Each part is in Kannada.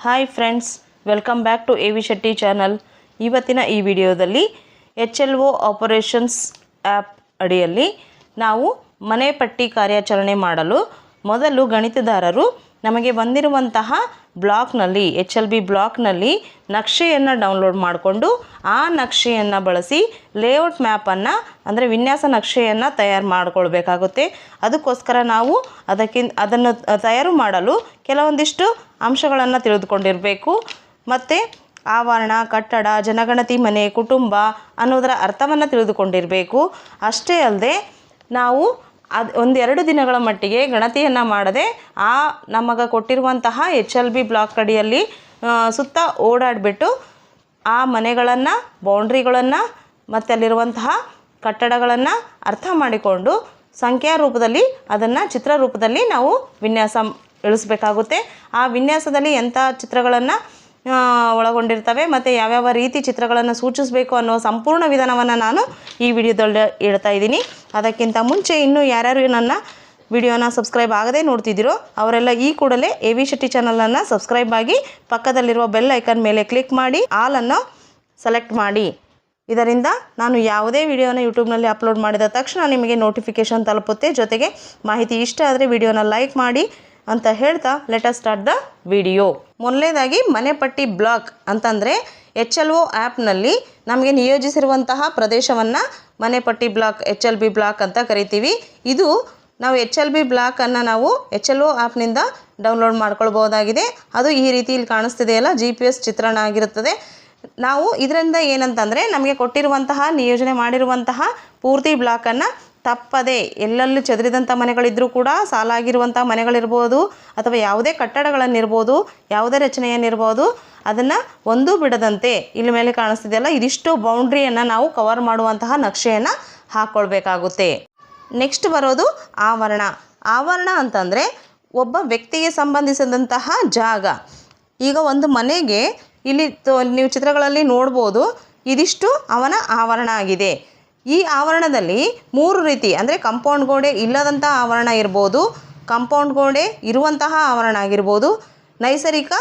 Hi friends, welcome back to A V Shetty channel. ಇವತ್ತಿನ ಈ ವಿಡಿಯೋದಲ್ಲಿ HLO ಆಪರೇಷನ್ಸ್ ಆ್ಯಪ್ ಅಡಿಯಲ್ಲಿ ನಾವು ಮನೆ ಪಟ್ಟಿ ಕಾರ್ಯಾಚರಣೆ ಮಾಡಲು ಮೊದಲು ಗಣಿತದಾರರು ನಮಗೆ ಬಂದಿರುವಂತಹ ಬ್ಲಾಕ್ನಲ್ಲಿ HLB ಬ್ಲಾಕ್ನಲ್ಲಿ ನಕ್ಷೆಯನ್ನು ಡೌನ್ಲೋಡ್ ಮಾಡಿಕೊಂಡು ಆ ನಕ್ಷೆಯನ್ನು ಬಳಸಿ ಲೇಔಟ್ ಮ್ಯಾಪನ್ನು ಅಂದರೆ ವಿನ್ಯಾಸ ನಕ್ಷೆಯನ್ನು ತಯಾರು ಮಾಡಿಕೊಳ್ಬೇಕಾಗುತ್ತೆ. ಅದಕ್ಕೋಸ್ಕರ ನಾವು ಅದನ್ನು ತಯಾರು ಮಾಡಲು ಕೆಲವೊಂದಿಷ್ಟು ಅಂಶಗಳನ್ನು ತಿಳಿದುಕೊಂಡಿರಬೇಕು. ಮತ್ತು ಆವರಣ, ಕಟ್ಟಡ, ಜನಗಣತಿ, ಮನೆ, ಕುಟುಂಬ ಅನ್ನೋದರ ಅರ್ಥವನ್ನು ತಿಳಿದುಕೊಂಡಿರಬೇಕು. ಅಷ್ಟೇ ಅಲ್ಲದೆ ನಾವು ಒಂದೆರಡು ದಿನಗಳ ಮಟ್ಟಿಗೆ ಗಣತಿಯನ್ನು ಮಾಡದೆ ನಮಗೆ ಕೊಟ್ಟಿರುವಂತಹ HLB ಬ್ಲಾಕ್ ಅಡಿಯಲ್ಲಿ ಸುತ್ತ ಓಡಾಡಿಬಿಟ್ಟು ಆ ಮನೆಗಳನ್ನು, ಬೌಂಡ್ರಿಗಳನ್ನು ಮತ್ತು ಅಲ್ಲಿರುವಂತಹ ಕಟ್ಟಡಗಳನ್ನು ಅರ್ಥ ಮಾಡಿಕೊಂಡು ಸಂಖ್ಯಾ ರೂಪದಲ್ಲಿ ಅದನ್ನು ಚಿತ್ರ ರೂಪದಲ್ಲಿ ನಾವು ವಿನ್ಯಾಸ ಇಳಿಸ್ಬೇಕಾಗುತ್ತೆ. ಆ ವಿನ್ಯಾಸದಲ್ಲಿ ಎಂಥ ಚಿತ್ರಗಳನ್ನು ಒಳಗೊಂಡಿರ್ತವೆ ಮತ್ತು ಯಾವ್ಯಾವ ರೀತಿ ಚಿತ್ರಗಳನ್ನು ಸೂಚಿಸಬೇಕು ಅನ್ನೋ ಸಂಪೂರ್ಣ ವಿಧಾನವನ್ನು ನಾನು ಈ ವಿಡಿಯೋದಲ್ಲಿ ಹೇಳ್ತಾ ಇದ್ದೀನಿ. ಅದಕ್ಕಿಂತ ಮುಂಚೆ ಇನ್ನೂ ಯಾರ್ಯಾರು ನನ್ನ ವಿಡಿಯೋನ ಸಬ್ಸ್ಕ್ರೈಬ್ ಆಗದೆ ನೋಡ್ತಿದ್ದೀರೋ ಅವರೆಲ್ಲ ಈ ಕೂಡಲೇ ಎ ವಿ ಶೆಟ್ಟಿ ಚಾನಲನ್ನು ಸಬ್ಸ್ಕ್ರೈಬ್ ಆಗಿ ಪಕ್ಕದಲ್ಲಿರುವ ಬೆಲ್ ಐಕನ್ ಮೇಲೆ ಕ್ಲಿಕ್ ಮಾಡಿ ಆಲನ್ನು ಸೆಲೆಕ್ಟ್ ಮಾಡಿ. ಇದರಿಂದ ನಾನು ಯಾವುದೇ ವಿಡಿಯೋನ ಯೂಟ್ಯೂಬ್ನಲ್ಲಿ ಅಪ್ಲೋಡ್ ಮಾಡಿದ ತಕ್ಷಣ ನಿಮಗೆ ನೋಟಿಫಿಕೇಷನ್ ತಲುಪುತ್ತೆ. ಜೊತೆಗೆ ಮಾಹಿತಿ ಇಷ್ಟ ಆದರೆ ವಿಡಿಯೋನ ಲೈಕ್ ಮಾಡಿ ಅಂತ ಹೇಳ್ತಾ let us start the video. ಮೊದಲನೇದಾಗಿ ಮನೆ ಪಟ್ಟಿ ಬ್ಲಾಕ್ ಅಂತಂದರೆ HLO ಆ್ಯಪ್ನಲ್ಲಿ ನಮಗೆ ನಿಯೋಜಿಸಿರುವಂತಹ ಪ್ರದೇಶವನ್ನು ಮನೆ ಪಟ್ಟಿ ಬ್ಲಾಕ್ HLB ಬ್ಲಾಕ್ ಅಂತ ಕರಿತೀವಿ. ಇದು ನಾವು HLB ಬ್ಲಾಕನ್ನು ನಾವು HLO ಆ್ಯಪ್ನಿಂದ ಡೌನ್ಲೋಡ್ ಮಾಡ್ಕೊಳ್ಬೋದಾಗಿದೆ. ಅದು ಈ ರೀತಿ ಇಲ್ಲಿ ಕಾಣಿಸ್ತಿದೆಯಲ್ಲ, GPS ಚಿತ್ರಣ ಆಗಿರುತ್ತದೆ. ನಾವು ಇದರಿಂದ ಏನಂತಂದರೆ ನಮಗೆ ಕೊಟ್ಟಿರುವಂತಹ ನಿಯೋಜನೆ ಮಾಡಿರುವಂತಹ ಪೂರ್ತಿ ಬ್ಲಾಕನ್ನು ತಪ್ಪದೆ ಎಲ್ಲೆಲ್ಲೂ ಚದುರಿದಂಥ ಮನೆಗಳಿದ್ದರೂ ಕೂಡ ಸಾಲಾಗಿರುವಂಥ ಮನೆಗಳಿರ್ಬೋದು ಅಥವಾ ಯಾವುದೇ ಕಟ್ಟಡಗಳನ್ನಿರ್ಬೋದು, ಯಾವುದೇ ರಚನೆಯನ್ನಿರ್ಬೋದು, ಅದನ್ನು ಒಂದೂ ಬಿಡದಂತೆ ಇಲ್ಲಿ ಮೇಲೆ ಕಾಣಿಸ್ತಿದೆಯಲ್ಲ ಇದಿಷ್ಟು ಬೌಂಡ್ರಿಯನ್ನು ನಾವು ಕವರ್ ಮಾಡುವಂತಹ ನಕ್ಷೆಯನ್ನು ಹಾಕ್ಕೊಳ್ಬೇಕಾಗುತ್ತೆ. ನೆಕ್ಸ್ಟ್ ಬರೋದು ಆವರಣ. ಆವರಣ ಅಂತಂದರೆ ಒಬ್ಬ ವ್ಯಕ್ತಿಗೆ ಸಂಬಂಧಿಸಿದಂತಹ ಜಾಗ. ಈಗ ಒಂದು ಮನೆಗೆ ಇಲ್ಲಿ ನೀವು ಚಿತ್ರಗಳಲ್ಲಿ ನೋಡ್ಬೋದು, ಇದಿಷ್ಟು ಅವನ ಆವರಣ ಆಗಿದೆ. ಈ ಆವರಣದಲ್ಲಿ ಮೂರು ರೀತಿ ಅಂದರೆ ಕಾಂಪೌಂಡ್ ಗೋಡೆ ಇಲ್ಲದಂಥ ಆವರಣ ಇರ್ಬೋದು, ಕಾಂಪೌಂಡ್ ಗೋಡೆ ಇರುವಂತಹ ಆವರಣ ಆಗಿರ್ಬೋದು, ನೈಸರ್ಗಿಕ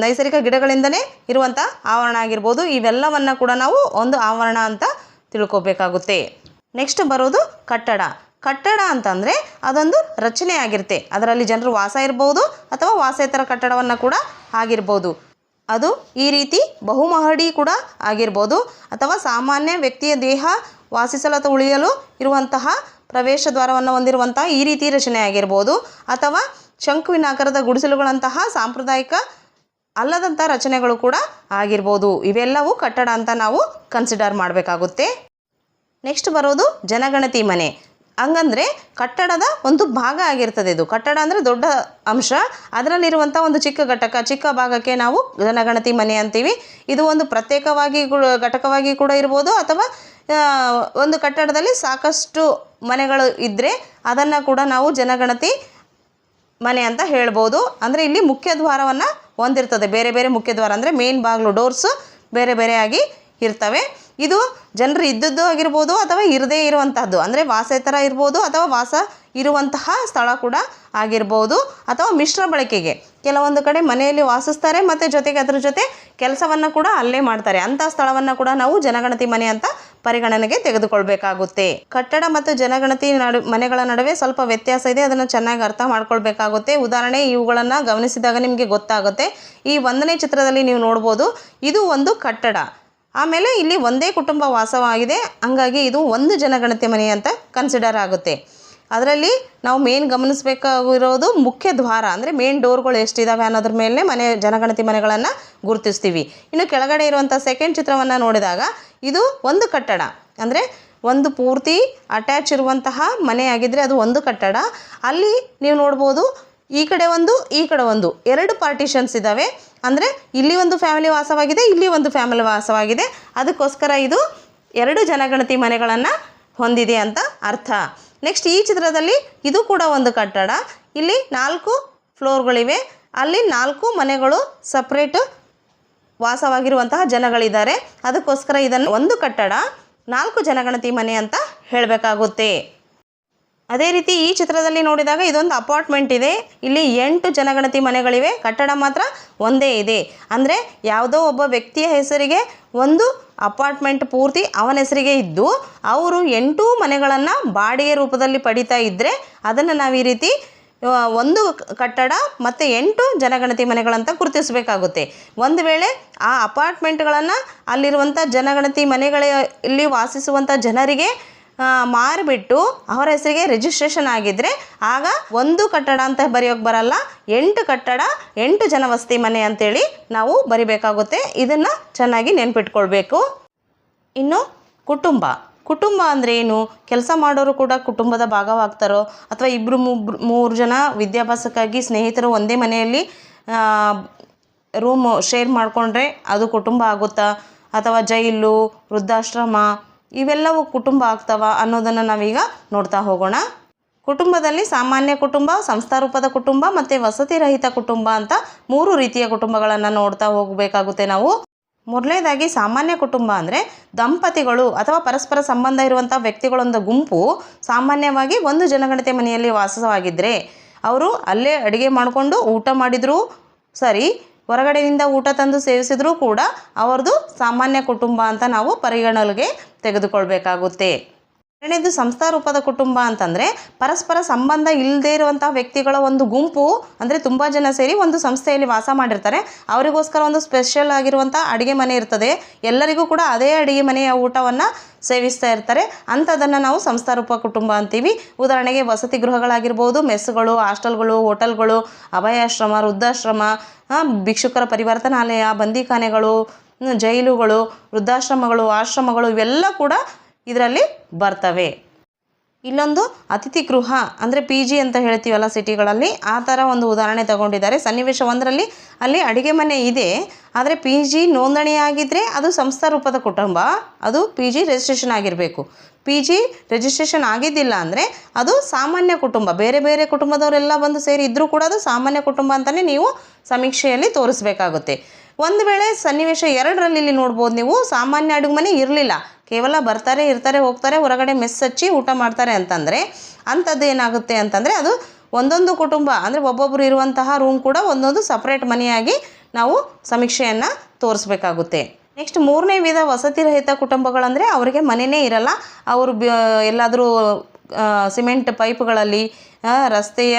ನೈಸರ್ಗಿಕ ಗಿಡಗಳಿಂದನೇ ಇರುವಂಥ ಆವರಣ ಆಗಿರ್ಬೋದು. ಇವೆಲ್ಲವನ್ನು ಕೂಡ ನಾವು ಒಂದು ಆವರಣ ಅಂತ ತಿಳ್ಕೊಬೇಕಾಗುತ್ತೆ. ನೆಕ್ಸ್ಟ್ ಬರೋದು ಕಟ್ಟಡ. ಕಟ್ಟಡ ಅಂತಂದರೆ ಅದೊಂದು ರಚನೆ ಆಗಿರುತ್ತೆ. ಅದರಲ್ಲಿ ಜನರು ವಾಸ ಇರ್ಬೋದು ಅಥವಾ ವಾಸೇತರ ಕಟ್ಟಡವನ್ನು ಕೂಡ ಆಗಿರ್ಬೋದು. ಅದು ಈ ರೀತಿ ಬಹುಮಹಡಿ ಕೂಡ ಆಗಿರ್ಬೋದು ಅಥವಾ ಸಾಮಾನ್ಯ ವ್ಯಕ್ತಿಯ ದೇಹ ವಾಸಿಸಲು ಅಥವಾ ಉಳಿಯಲು ಇರುವಂತಹ ಪ್ರವೇಶ ದ್ವಾರವನ್ನು ಹೊಂದಿರುವಂತಹ ಈ ರೀತಿ ರಚನೆ ಆಗಿರ್ಬೋದು ಅಥವಾ ಶಂಕುವಿನ ಆಕಾರದ ಗುಡಿಸಲುಗಳಂತಹ ಸಾಂಪ್ರದಾಯಿಕ ಅಲ್ಲದಂಥ ರಚನೆಗಳು ಕೂಡ ಆಗಿರ್ಬೋದು. ಇವೆಲ್ಲವೂ ಕಟ್ಟಡ ಅಂತ ನಾವು ಕನ್ಸಿಡರ್ ಮಾಡಬೇಕಾಗುತ್ತೆ. ನೆಕ್ಸ್ಟ್ ಬರೋದು ಜನಗಣತಿ ಮನೆ. ಹಂಗಂದರೆ ಕಟ್ಟಡದ ಒಂದು ಭಾಗ ಆಗಿರ್ತದೆ. ಇದು ಕಟ್ಟಡ ಅಂದರೆ ದೊಡ್ಡ ಅಂಶ, ಅದರಲ್ಲಿರುವಂಥ ಒಂದು ಚಿಕ್ಕ ಘಟಕ, ಚಿಕ್ಕ ಭಾಗಕ್ಕೆ ನಾವು ಜನಗಣತಿ ಮನೆ ಅಂತೀವಿ. ಇದು ಒಂದು ಪ್ರತ್ಯೇಕವಾಗಿ ಘಟಕವಾಗಿ ಕೂಡ ಇರ್ಬೋದು ಅಥವಾ ಒಂದು ಕಟ್ಟಡದಲ್ಲಿ ಸಾಕಷ್ಟು ಮನೆಗಳು ಇದ್ದರೆ ಅದನ್ನು ಕೂಡ ನಾವು ಜನಗಣತಿ ಮನೆ ಅಂತ ಹೇಳ್ಬೋದು. ಅಂದರೆ ಇಲ್ಲಿ ಮುಖ್ಯ ದ್ವಾರವನ್ನು ಹೊಂದಿರ್ತದೆ. ಬೇರೆ ಬೇರೆ ಮುಖ್ಯ ದ್ವಾರ ಅಂದರೆ ಮೇನ್ ಬಾಗಿಲು, ಡೋರ್ಸು ಬೇರೆ ಬೇರೆಯಾಗಿ ಇರ್ತವೆ. ಇದು ಜನರು ಇದ್ದದ್ದು ಆಗಿರ್ಬೋದು ಅಥವಾ ಇರದೇ ಇರುವಂತಹದ್ದು ಅಂದರೆ ವಾಸೇತರ ಇರ್ಬೋದು ಅಥವಾ ವಾಸ ಇರುವಂತಹ ಸ್ಥಳ ಕೂಡ ಆಗಿರ್ಬೋದು ಅಥವಾ ಮಿಶ್ರ ಬಳಕೆಗೆ ಕೆಲವೊಂದು ಕಡೆ ಮನೆಯಲ್ಲಿ ವಾಸಿಸ್ತಾರೆ ಮತ್ತು ಜೊತೆಗೆ ಅದರ ಜೊತೆ ಕೆಲಸವನ್ನು ಕೂಡ ಅಲ್ಲೇ ಮಾಡ್ತಾರೆ. ಅಂಥ ಸ್ಥಳವನ್ನು ಕೂಡ ನಾವು ಜನಗಣತಿ ಮನೆ ಅಂತ ಪರಿಗಣನೆಗೆ ತೆಗೆದುಕೊಳ್ಬೇಕಾಗುತ್ತೆ. ಕಟ್ಟಡ ಮತ್ತು ಜನಗಣತಿ ಮನೆಗಳ ನಡುವೆ ಸ್ವಲ್ಪ ವ್ಯತ್ಯಾಸ ಇದೆ. ಅದನ್ನು ಚೆನ್ನಾಗಿ ಅರ್ಥ ಮಾಡ್ಕೊಳ್ಬೇಕಾಗುತ್ತೆ. ಉದಾಹರಣೆ ಇವುಗಳನ್ನು ಗಮನಿಸಿದಾಗ ನಿಮಗೆ ಗೊತ್ತಾಗುತ್ತೆ. ಈ 1ನೇ ಚಿತ್ರದಲ್ಲಿ ನೀವು ನೋಡ್ಬೋದು, ಇದು ಒಂದು ಕಟ್ಟಡ. ಆಮೇಲೆ ಇಲ್ಲಿ ಒಂದೇ ಕುಟುಂಬ ವಾಸವಾಗಿದೆ. ಹಂಗಾಗಿ ಇದು ಒಂದು ಜನಗಣತಿ ಮನೆ ಅಂತ ಕನ್ಸಿಡರ್ ಆಗುತ್ತೆ. ಅದರಲ್ಲಿ ನಾವು ಮೇನ್ ಗಮನಿಸಬೇಕಾಗಿರೋದು ಮುಖ್ಯ ದ್ವಾರ ಅಂದರೆ ಮೇನ್ ಡೋರ್ಗಳು ಎಷ್ಟಿದ್ದಾವೆ ಅನ್ನೋದ್ರ ಮೇಲೆ ಜನಗಣತಿ ಮನೆಗಳನ್ನು ಗುರುತಿಸ್ತೀವಿ. ಇನ್ನು ಕೆಳಗಡೆ ಇರುವಂಥ ಸೆಕೆಂಡ್ ಚಿತ್ರವನ್ನು ನೋಡಿದಾಗ ಇದು ಒಂದು ಕಟ್ಟಡ ಅಂದರೆ ಒಂದು ಪೂರ್ತಿ ಅಟ್ಯಾಚ್ ಇರುವಂತಹ ಮನೆ ಆಗಿದ್ದರೆ ಅದು ಒಂದು ಕಟ್ಟಡ. ಅಲ್ಲಿ ನೀವು ನೋಡ್ಬೋದು ಈ ಕಡೆ ಒಂದು ಈ ಕಡೆ ಒಂದು 2 ಪಾರ್ಟಿಷನ್ಸ್ ಇದ್ದಾವೆ. ಅಂದರೆ ಇಲ್ಲಿ ಒಂದು ಫ್ಯಾಮಿಲಿ ವಾಸವಾಗಿದೆ, ಇಲ್ಲಿ ಒಂದು ಫ್ಯಾಮಿಲಿ ವಾಸವಾಗಿದೆ. ಅದಕ್ಕೋಸ್ಕರ ಇದು 2 ಜನಗಣತಿ ಮನೆಗಳನ್ನು ಹೊಂದಿದೆ ಅಂತ ಅರ್ಥ. ನೆಕ್ಸ್ಟ್ ಈ ಚಿತ್ರದಲ್ಲಿ ಇದು ಕೂಡ ಒಂದು ಕಟ್ಟಡ. ಇಲ್ಲಿ 4 ಫ್ಲೋರ್ಗಳಿವೆ. ಅಲ್ಲಿ 4 ಮನೆಗಳು ಸಪ್ರೇಟ್ ವಾಸವಾಗಿರುವಂತಹ ಜನಗಳಿದ್ದಾರೆ. ಅದಕ್ಕೋಸ್ಕರ ಇದನ್ನು ಒಂದು ಕಟ್ಟಡ 4 ಜನಗಣತಿ ಮನೆ ಅಂತ ಹೇಳಬೇಕಾಗುತ್ತೆ. ಅದೇ ರೀತಿ ಈ ಚಿತ್ರದಲ್ಲಿ ನೋಡಿದಾಗ ಇದೊಂದು ಅಪಾರ್ಟ್ಮೆಂಟ್ ಇದೆ. ಇಲ್ಲಿ 8 ಜನಗಣತಿ ಮನೆಗಳಿವೆ, ಕಟ್ಟಡ ಮಾತ್ರ ಒಂದೇ ಇದೆ. ಅಂದರೆ ಯಾವುದೋ ಒಬ್ಬ ವ್ಯಕ್ತಿಯ ಹೆಸರಿಗೆ ಒಂದು ಅಪಾರ್ಟ್ಮೆಂಟ್ ಪೂರ್ತಿ ಅವನ ಹೆಸರಿಗೆ ಇದ್ದು ಅವರು 8 ಮನೆಗಳನ್ನು ಬಾಡಿಗೆ ರೂಪದಲ್ಲಿ ಪಡಿತಾ ಇದ್ದರೆ ಅದನ್ನು ನಾವು ಈ ರೀತಿ ಒಂದು ಕಟ್ಟಡ ಮತ್ತು 8 ಜನಗಣತಿ ಮನೆಗಳಂತ ಗುರುತಿಸಬೇಕಾಗುತ್ತೆ. ಒಂದು ವೇಳೆ ಆ ಅಪಾರ್ಟ್ಮೆಂಟ್ಗಳನ್ನು ಅಲ್ಲಿರುವಂಥ ಜನಗಣತಿ ಮನೆಗಳಲ್ಲಿ ವಾಸಿಸುವಂಥ ಜನರಿಗೆ ಮಾರಿಬಿಟ್ಟು ಅವರ ಹೆಸರಿಗೆ ರಿಜಿಸ್ಟ್ರೇಷನ್ ಆಗಿದ್ದರೆ ಆಗ ಒಂದು ಕಟ್ಟಡ ಅಂತ ಬರೆಯೋಕ್ಕೆ ಬರಲ್ಲ, 8 ಕಟ್ಟಡ 8 ಜನವಸತಿ ಮನೆ ಅಂತೇಳಿ ನಾವು ಬರಿಬೇಕಾಗುತ್ತೆ. ಇದನ್ನು ಚೆನ್ನಾಗಿ ನೆನ್ಪಿಟ್ಕೊಳ್ಬೇಕು. ಇನ್ನು ಕುಟುಂಬ ಅಂದರೆ ಏನು? ಕೆಲಸ ಮಾಡೋರು ಕೂಡ ಕುಟುಂಬದ ಭಾಗವಾಗ್ತಾರೋ, ಅಥವಾ 2-3 ಜನ ವಿದ್ಯಾಭ್ಯಾಸಕ್ಕಾಗಿ ಸ್ನೇಹಿತರು ಒಂದೇ ಮನೆಯಲ್ಲಿ ರೂಮ್ ಶೇರ್ ಮಾಡಿಕೊಂಡ್ರೆ ಅದು ಕುಟುಂಬ ಆಗುತ್ತಾ? ಅಥವಾ ಜೈಲು, ವೃದ್ಧಾಶ್ರಮ ಇವೆಲ್ಲವೂ ಕುಟುಂಬ ಆಗ್ತವ ಅನ್ನೋದನ್ನು ನಾವೀಗ ನೋಡ್ತಾ ಹೋಗೋಣ. ಕುಟುಂಬದಲ್ಲಿ ಸಾಮಾನ್ಯ ಕುಟುಂಬ, ಸಂಸ್ಥಾರೂಪದ ಕುಟುಂಬ ಮತ್ತು ವಸತಿ ರಹಿತ ಕುಟುಂಬ ಅಂತ 3 ರೀತಿಯ ಕುಟುಂಬಗಳನ್ನು ನೋಡ್ತಾ ಹೋಗಬೇಕಾಗುತ್ತೆ ನಾವು. ಮೊದಲನೇದಾಗಿ ಸಾಮಾನ್ಯ ಕುಟುಂಬ ಅಂದರೆ ದಂಪತಿಗಳು ಅಥವಾ ಪರಸ್ಪರ ಸಂಬಂಧ ಇರುವಂಥ ವ್ಯಕ್ತಿಗಳೊಂದು ಗುಂಪು ಸಾಮಾನ್ಯವಾಗಿ ಒಂದು ಜನಗಣತಿ ಮನೆಯಲ್ಲಿ ವಾಸವಾಗಿದ್ದರೆ ಅವರು ಅಲ್ಲೇ ಅಡುಗೆ ಮಾಡಿಕೊಂಡು ಊಟ ಮಾಡಿದರೂ ಸರಿ, ಹೊರಗಡೆಯಿಂದ ಊಟ ತಂದು ಸೇವಿಸಿದರೂ ಕೂಡ ಅವರದು ಸಾಮಾನ್ಯ ಕುಟುಂಬ ಅಂತ ನಾವು ಪರಿಗಣನೆಗೆ ತೆಗೆದುಕೊಳ್ಬೇಕಾಗುತ್ತೆ. ಎರಡನೇದು ಸಂಸ್ಥಾರೂಪದ ಕುಟುಂಬ ಅಂತಂದರೆ ಪರಸ್ಪರ ಸಂಬಂಧ ಇಲ್ಲದೇ ಇರುವಂಥ ವ್ಯಕ್ತಿಗಳ ಒಂದು ಗುಂಪು, ಅಂದರೆ ತುಂಬ ಜನ ಸೇರಿ ಒಂದು ಸಂಸ್ಥೆಯಲ್ಲಿ ವಾಸ ಮಾಡಿರ್ತಾರೆ. ಅವರಿಗೋಸ್ಕರ ಒಂದು ಸ್ಪೆಷಲ್ ಆಗಿರುವಂಥ ಅಡುಗೆ ಮನೆ ಇರ್ತದೆ, ಎಲ್ಲರಿಗೂ ಕೂಡ ಅದೇ ಅಡುಗೆ ಮನೆಯ ಊಟವನ್ನು ಸೇವಿಸ್ತಾ ಇರ್ತಾರೆ. ಅಂಥದ್ದನ್ನು ನಾವು ಸಂಸ್ಥಾರೂಪ ಕುಟುಂಬ ಅಂತೀವಿ. ಉದಾಹರಣೆಗೆ ವಸತಿ ಗೃಹಗಳಾಗಿರ್ಬೋದು, ಮೆಸ್ಸುಗಳು, ಹಾಸ್ಟೆಲ್ಗಳು, ಹೋಟೆಲ್ಗಳು, ಅಭಯಾಶ್ರಮ, ವೃದ್ಧಾಶ್ರಮ, ಭಿಕ್ಷುಕರ ಪರಿವರ್ತನಾಲಯ, ಬಂದಿಖಾನೆಗಳು, ಜೈಲುಗಳು, ವೃದ್ಧಾಶ್ರಮಗಳು, ಆಶ್ರಮಗಳು ಇವೆಲ್ಲ ಕೂಡ ಇದರಲ್ಲಿ ಬರ್ತವೆ. ಇಲ್ಲೊಂದು ಅತಿಥಿ ಗೃಹ ಅಂದರೆ PG ಅಂತ ಹೇಳ್ತೀವಲ್ಲ ಸಿಟಿಗಳಲ್ಲಿ, ಆ ಥರ ಒಂದು ಉದಾಹರಣೆ ತಗೊಂಡಿದ್ದಾರೆ. ಸನ್ನಿವೇಶ 1ರಲ್ಲಿ ಅಲ್ಲಿ ಅಡುಗೆ ಮನೆ ಇದೆ, ಆದರೆ PG ನೋಂದಣಿಯಾಗಿದ್ದರೆ ಅದು ಸಂಸ್ಥಾರೂಪದ ಕುಟುಂಬ, ಅದು PG ರಿಜಿಸ್ಟ್ರೇಷನ್ ಆಗಿರಬೇಕು. PG ರಿಜಿಸ್ಟ್ರೇಷನ್ ಆಗಿದ್ದಿಲ್ಲ ಅಂದರೆ ಅದು ಸಾಮಾನ್ಯ ಕುಟುಂಬ, ಬೇರೆ ಬೇರೆ ಕುಟುಂಬದವರೆಲ್ಲ ಬಂದು ಸೇರಿ ಇದ್ದರೂ ಕೂಡ ಅದು ಸಾಮಾನ್ಯ ಕುಟುಂಬ ಅಂತಲೇ ನೀವು ಸಮೀಕ್ಷೆಯಲ್ಲಿ ತೋರಿಸ್ಬೇಕಾಗುತ್ತೆ. ಒಂದು ವೇಳೆ ಸನ್ನಿವೇಶ 2ರಲ್ಲಿ ಇಲ್ಲಿ ನೋಡ್ಬೋದು ನೀವು, ಸಾಮಾನ್ಯ ಅಡುಗೆ ಮನೆ ಇರಲಿಲ್ಲ, ಕೇವಲ ಬರ್ತಾರೆ, ಇರ್ತಾರೆ, ಹೋಗ್ತಾರೆ, ಹೊರಗಡೆ ಮೆಸ್ ಹಚ್ಚಿ ಊಟ ಮಾಡ್ತಾರೆ ಅಂತಂದರೆ ಅಂಥದ್ದು ಏನಾಗುತ್ತೆ ಅಂತಂದರೆ ಅದು ಒಂದೊಂದು ಕುಟುಂಬ, ಅಂದರೆ ಒಬ್ಬೊಬ್ಬರು ಇರುವಂತಹ ರೂಮ್ ಕೂಡ ಒಂದೊಂದು ಸಪ್ರೇಟ್ ಮನೆಯಾಗಿ ನಾವು ಸಮೀಕ್ಷೆಯನ್ನು ತೋರಿಸ್ಬೇಕಾಗುತ್ತೆ. ನೆಕ್ಸ್ಟ್ 3ನೇ ವಿಧ ವಸತಿ ರಹಿತ ಕುಟುಂಬಗಳಂದರೆ ಅವರಿಗೆ ಮನೆಯೇ ಇರಲ್ಲ, ಅವರು ಎಲ್ಲಾದರೂ ಸಿಮೆಂಟ್ ಪೈಪ್ಗಳಲ್ಲಿ, ರಸ್ತೆಯ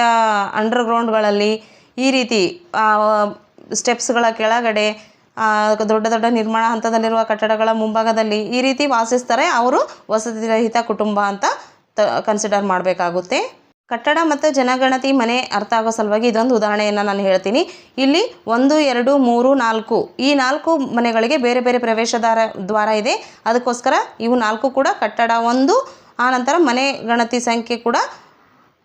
ಅಂಡರ್ಗ್ರೌಂಡ್ಗಳಲ್ಲಿ, ಈ ರೀತಿ ಸ್ಟೆಪ್ಸ್ಗಳ ಕೆಳಗಡೆ, ದೊಡ್ಡ ದೊಡ್ಡ ನಿರ್ಮಾಣ ಹಂತದಲ್ಲಿರುವ ಕಟ್ಟಡಗಳ ಮುಂಭಾಗದಲ್ಲಿ ಈ ರೀತಿ ವಾಸಿಸ್ತಾರೆ. ಅವರು ವಸತಿ ರಹಿತ ಕುಟುಂಬ ಅಂತ ಕನ್ಸಿಡರ್ ಮಾಡಬೇಕಾಗುತ್ತೆ. ಕಟ್ಟಡ ಮತ್ತು ಜನಗಣತಿ ಮನೆ ಅರ್ಥ ಆಗೋ ಸಲುವಾಗಿ ಇದೊಂದು ಉದಾಹರಣೆಯನ್ನು ನಾನು ಹೇಳ್ತೀನಿ. ಇಲ್ಲಿ 1, 2, 3, 4 ಈ 4 ಮನೆಗಳಿಗೆ ಬೇರೆ ಬೇರೆ ಪ್ರವೇಶ ದ್ವಾರ ಇದೆ. ಅದಕ್ಕೋಸ್ಕರ ಇವು 4 ಕೂಡ ಕಟ್ಟಡ 1, ಆನಂತರ ಮನೆ ಗಣತಿ ಸಂಖ್ಯೆ ಕೂಡ